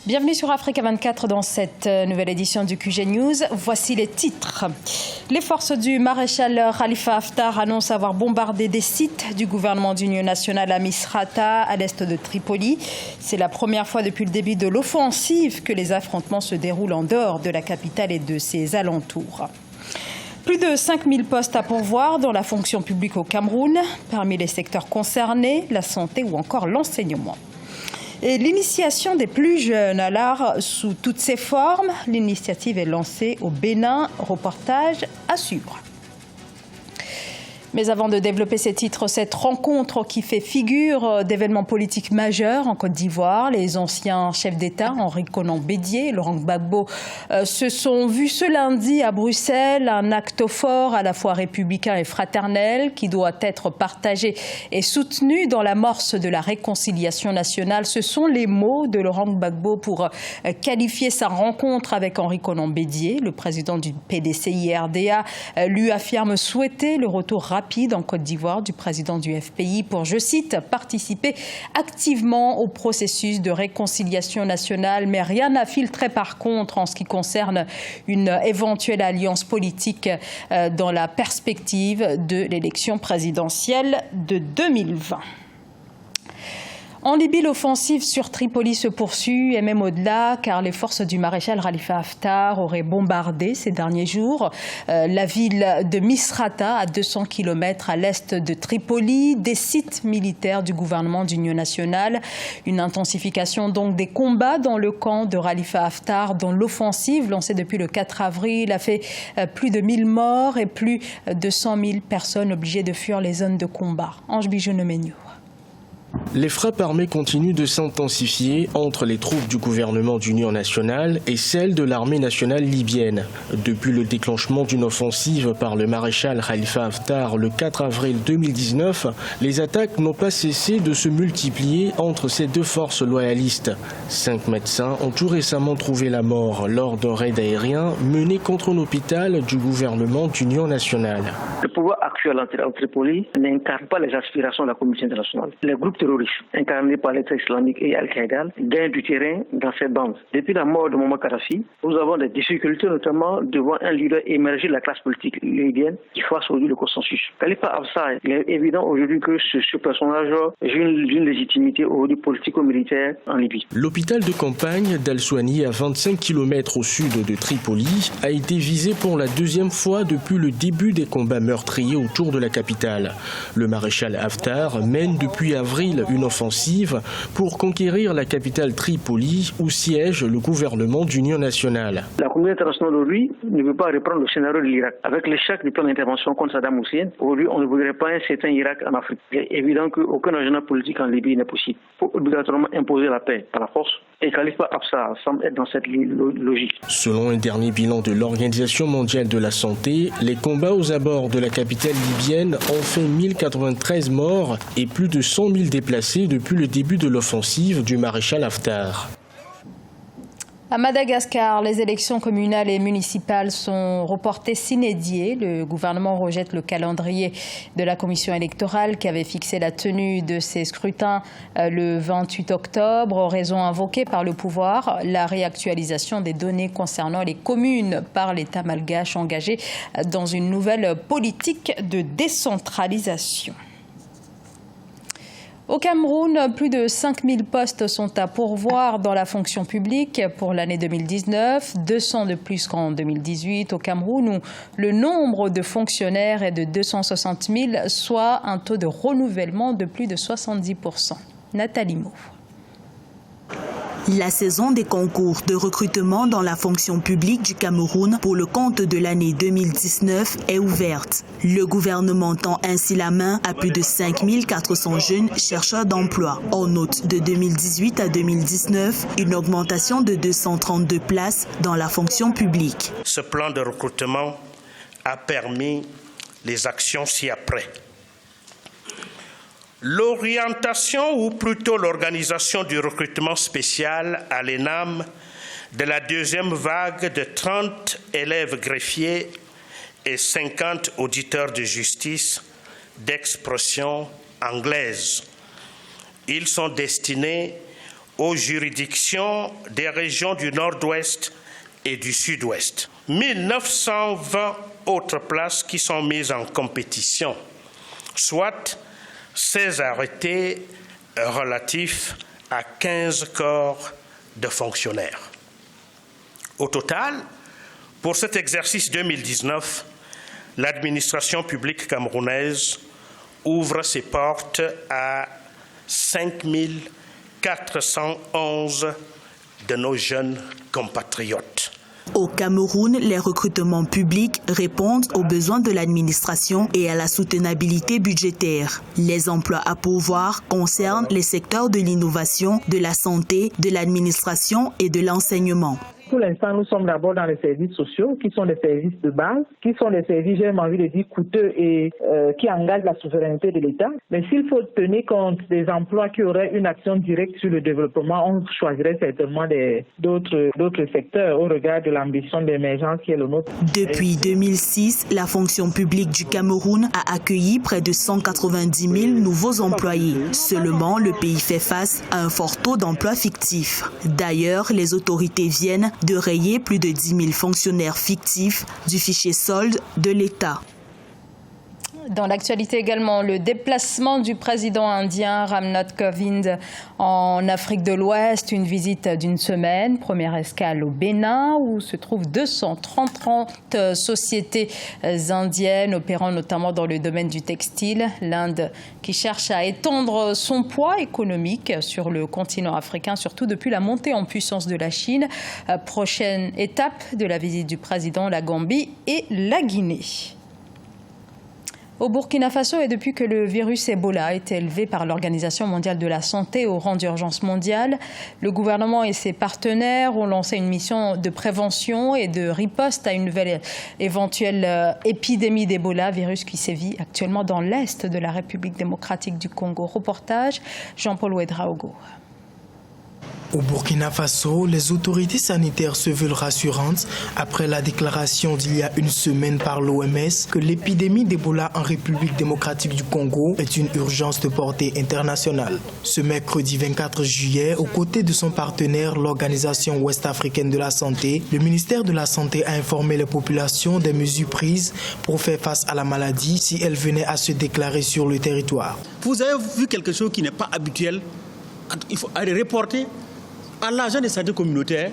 Bienvenue sur Africa 24 dans cette nouvelle édition du QG News. Voici les titres. Les forces du maréchal Khalifa Haftar annoncent avoir bombardé des sites du gouvernement d'union nationale à Misrata, à l'est de Tripoli. C'est la première fois depuis le début de l'offensive que les affrontements se déroulent en dehors de la capitale et de ses alentours. Plus de 5000 postes à pourvoir dans la fonction publique au Cameroun. Parmi les secteurs concernés, la santé ou encore l'enseignement. Et l'initiation des plus jeunes à l'art sous toutes ses formes. L'initiative est lancée au Bénin. Reportage à suivre. Mais avant de développer ces titres, cette rencontre qui fait figure d'événements politiques majeurs en Côte d'Ivoire, les anciens chefs d'État, Henri Konan Bédié et Laurent Gbagbo, se sont vus ce lundi à Bruxelles, un acte fort à la fois républicain et fraternel qui doit être partagé et soutenu dans l'amorce de la réconciliation nationale. Ce sont les mots de Laurent Gbagbo pour qualifier sa rencontre avec Henri Konan Bédié. Le président du PDCI-RDA lui affirme souhaiter le retour rapide en Côte d'Ivoire du président du FPI pour, je cite, participer activement au processus de réconciliation nationale. Mais rien n'a filtré par contre en ce qui concerne une éventuelle alliance politique dans la perspective de l'élection présidentielle de 2020. En Libye, l'offensive sur Tripoli se poursuit et même au-delà, car les forces du maréchal Khalifa Haftar auraient bombardé ces derniers jours la ville de Misrata, à 200 km à l'est de Tripoli, des sites militaires du gouvernement d'union nationale. Une intensification donc des combats dans le camp de Khalifa Haftar, dont l'offensive lancée depuis le 4 avril a fait plus de 1000 morts et plus de 100 000 personnes obligées de fuir les zones de combat. Ange Bijou-Nomenyo. Les frappes armées continuent de s'intensifier entre les troupes du gouvernement d'union nationale et celles de l'armée nationale libyenne. Depuis le déclenchement d'une offensive par le maréchal Khalifa Haftar le 4 avril 2019, les attaques n'ont pas cessé de se multiplier entre ces deux forces loyalistes. 5 médecins ont tout récemment trouvé la mort lors d'un raid aérien mené contre un hôpital du gouvernement d'union nationale. Le pouvoir actuel en Tripoli n'incarne pas les aspirations de la communauté internationale. Les groupes terroristes incarnés par l'État islamique et Al-Qaïda gagnent du terrain dans cette bande. Depuis la mort de Mouammar Kadhafi, nous avons des difficultés notamment de voir un leader émerger de la classe politique libyenne qui fasse aujourd'hui le consensus. Khalifa Haftar, il est évident aujourd'hui que ce personnage joue une légitimité aujourd'hui politico-militaire en Libye. L'hôpital de campagne d'Al-Souani, à 25 km au sud de Tripoli, a été visé pour la deuxième fois depuis le début des combats meurtriers autour de la capitale. Le maréchal Haftar mène depuis avril une offensive pour conquérir la capitale Tripoli où siège le gouvernement d'union nationale. La communauté internationale aujourd'hui ne veut pas reprendre le scénario de l'Irak. Avec l'échec du plan d'intervention contre Saddam Hussein, aujourd'hui on ne voudrait pas un certain Irak en Afrique. Il est évident qu'aucun agenda politique en Libye n'est possible. Il faut obligatoirement imposer la paix par la force. Et Khalifa Haftar semble être dans cette logique. Selon un dernier bilan de l'Organisation mondiale de la santé, les combats aux abords de la capitale libyenne ont fait 1093 morts et plus de 100 000 déplacés depuis le début de l'offensive du maréchal Haftar. À Madagascar, les élections communales et municipales sont reportées sine die. Le gouvernement rejette le calendrier de la commission électorale qui avait fixé la tenue de ces scrutins le 28 octobre, raison invoquée par le pouvoir, la réactualisation des données concernant les communes par l'État malgache engagé dans une nouvelle politique de décentralisation. Au Cameroun, plus de 5000 postes sont à pourvoir dans la fonction publique pour l'année 2019, 200 de plus qu'en 2018 au Cameroun où le nombre de fonctionnaires est de 260 000, soit un taux de renouvellement de plus de 70%. Nathalie Mau. La saison des concours de recrutement dans la fonction publique du Cameroun pour le compte de l'année 2019 est ouverte. Le gouvernement tend ainsi la main à plus de 5400 jeunes chercheurs d'emploi. On note de 2018 à 2019 une augmentation de 232 places dans la fonction publique. Ce plan de recrutement a permis les actions ci-après. L'orientation ou plutôt l'organisation du recrutement spécial à l'ENAM de la deuxième vague de 30 élèves greffiers et 50 auditeurs de justice d'expression anglaise. Ils sont destinés aux juridictions des régions du Nord-Ouest et du Sud-Ouest. 1920 autres places qui sont mises en compétition, soit 16 arrêtés relatifs à 15 corps de fonctionnaires. Au total, pour cet exercice 2019, l'administration publique camerounaise ouvre ses portes à 5 411 de nos jeunes compatriotes. Au Cameroun, les recrutements publics répondent aux besoins de l'administration et à la soutenabilité budgétaire. Les emplois à pourvoir concernent les secteurs de l'innovation, de la santé, de l'administration et de l'enseignement. Pour l'instant, nous sommes d'abord dans les services sociaux, qui sont des services de base, qui sont des services, j'ai envie de dire, coûteux et qui engagent la souveraineté de l'État. Mais s'il faut tenir compte des emplois qui auraient une action directe sur le développement, on choisirait certainement d'autres secteurs au regard de l'ambition d'émergence qui est le nôtre. Depuis 2006, la fonction publique du Cameroun a accueilli près de 190 000 nouveaux employés. Seulement, le pays fait face à un fort taux d'emploi fictif. D'ailleurs, les autorités viennent de rayer plus de 10 000 fonctionnaires fictifs du fichier solde de l'État. Dans l'actualité également, le déplacement du président indien Ramnath Kovind en Afrique de l'Ouest, une visite d'une semaine, première escale au Bénin où se trouvent 230 sociétés indiennes opérant notamment dans le domaine du textile. L'Inde qui cherche à étendre son poids économique sur le continent africain, surtout depuis la montée en puissance de la Chine. Prochaine étape de la visite du président, la Gambie et la Guinée. Au Burkina Faso, et depuis que le virus Ebola a été élevé par l'Organisation mondiale de la santé au rang d'urgence mondiale, le gouvernement et ses partenaires ont lancé une mission de prévention et de riposte à une nouvelle éventuelle épidémie d'Ebola, virus qui sévit actuellement dans l'est de la République démocratique du Congo. Reportage Jean-Paul Ouedraogo. Au Burkina Faso, les autorités sanitaires se veulent rassurantes après la déclaration d'il y a une semaine par l'OMS que l'épidémie d'Ebola en République démocratique du Congo est une urgence de portée internationale. Ce mercredi 24 juillet, aux côtés de son partenaire, l'Organisation ouest-africaine de la santé, le ministère de la Santé a informé les populations des mesures prises pour faire face à la maladie si elle venait à se déclarer sur le territoire. Vous avez vu quelque chose qui n'est pas habituel, il faut reporter à l'agent de santé communautaire,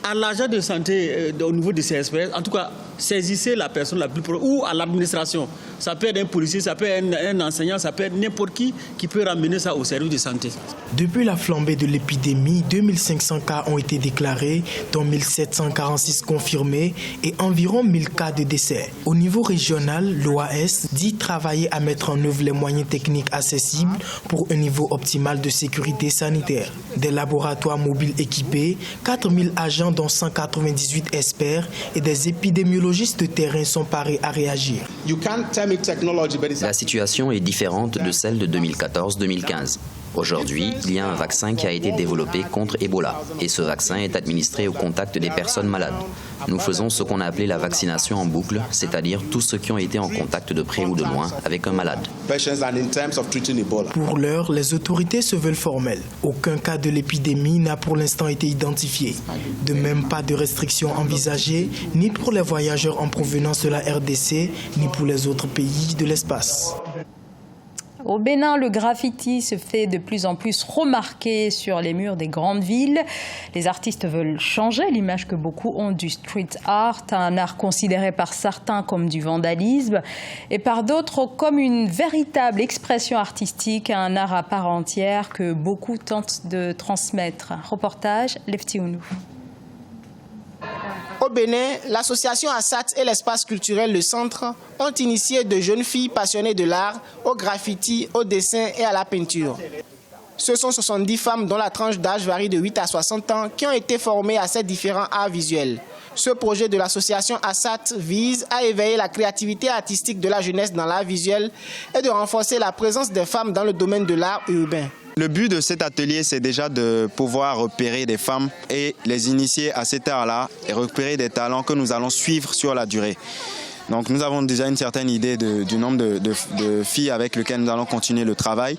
à l'agent de santé au niveau de CSPS, en tout cas, saisissez la personne la plus proche ou à l'administration. Ça peut être un policier, ça peut être un enseignant, ça peut être n'importe qui peut ramener ça au service de santé. Depuis la flambée de l'épidémie, 2500 cas ont été déclarés, dont 1746 confirmés et environ 1000 cas de décès. Au niveau régional, l'OAS dit travailler à mettre en œuvre les moyens techniques accessibles pour un niveau optimal de sécurité sanitaire. Des laboratoires mobiles équipés, 4000 agents dont 198 experts et des épidémiologistes de terrain sont parés à réagir. La situation est différente de celle de 2014-2015. Aujourd'hui, il y a un vaccin qui a été développé contre Ebola et ce vaccin est administré au contact des personnes malades. Nous faisons ce qu'on a appelé la vaccination en boucle, c'est-à-dire tous ceux qui ont été en contact de près ou de loin avec un malade. Pour l'heure, les autorités se veulent formelles. Aucun cas de l'épidémie n'a pour l'instant été identifié. De même, pas de restrictions envisagées, ni pour les voyageurs en provenance de la RDC, ni pour les autres pays de l'espace. Au Bénin, le graffiti se fait de plus en plus remarquer sur les murs des grandes villes. Les artistes veulent changer l'image que beaucoup ont du street art, un art considéré par certains comme du vandalisme et par d'autres comme une véritable expression artistique, un art à part entière que beaucoup tentent de transmettre. Reportage Lefti Ounou. Au Bénin, l'association Assat et l'espace culturel Le Centre ont initié de jeunes filles passionnées de l'art, au graffiti, au dessin et à la peinture. Ce sont 70 femmes dont la tranche d'âge varie de 8 à 60 ans qui ont été formées à ces différents arts visuels. Ce projet de l'association Assat vise à éveiller la créativité artistique de la jeunesse dans l'art visuel et de renforcer la présence des femmes dans le domaine de l'art urbain. Le but de cet atelier, c'est déjà de pouvoir repérer des femmes et les initier à cet art-là et repérer des talents que nous allons suivre sur la durée. Donc nous avons déjà une certaine idée du nombre de filles avec lesquelles nous allons continuer le travail.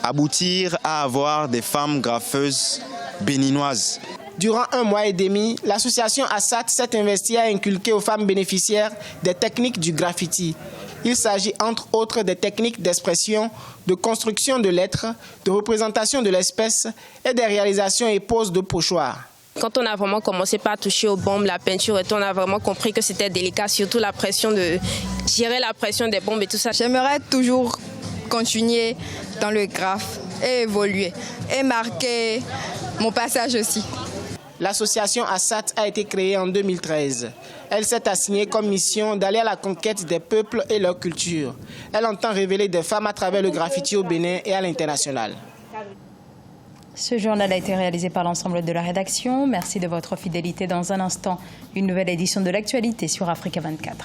Aboutir à avoir des femmes graffeuses béninoise. Durant 1 mois et demi, l'association ASAT s'est investie à inculquer aux femmes bénéficiaires des techniques du graffiti. Il s'agit entre autres des techniques d'expression, de construction de lettres, de représentation de l'espèce et des réalisations et poses de pochoirs. Quand on a vraiment commencé par toucher aux bombes, la peinture et tout, on a vraiment compris que c'était délicat, surtout la pression de gérer la pression des bombes et tout ça. J'aimerais toujours continuer dans le graphe et évoluer et marquer mon passage aussi. L'association ASAT a été créée en 2013. Elle s'est assignée comme mission d'aller à la conquête des peuples et leur culture. Elle entend révéler des femmes à travers le graffiti au Bénin et à l'international. Ce journal a été réalisé par l'ensemble de la rédaction. Merci de votre fidélité. Dans un instant, une nouvelle édition de l'actualité sur Africa 24.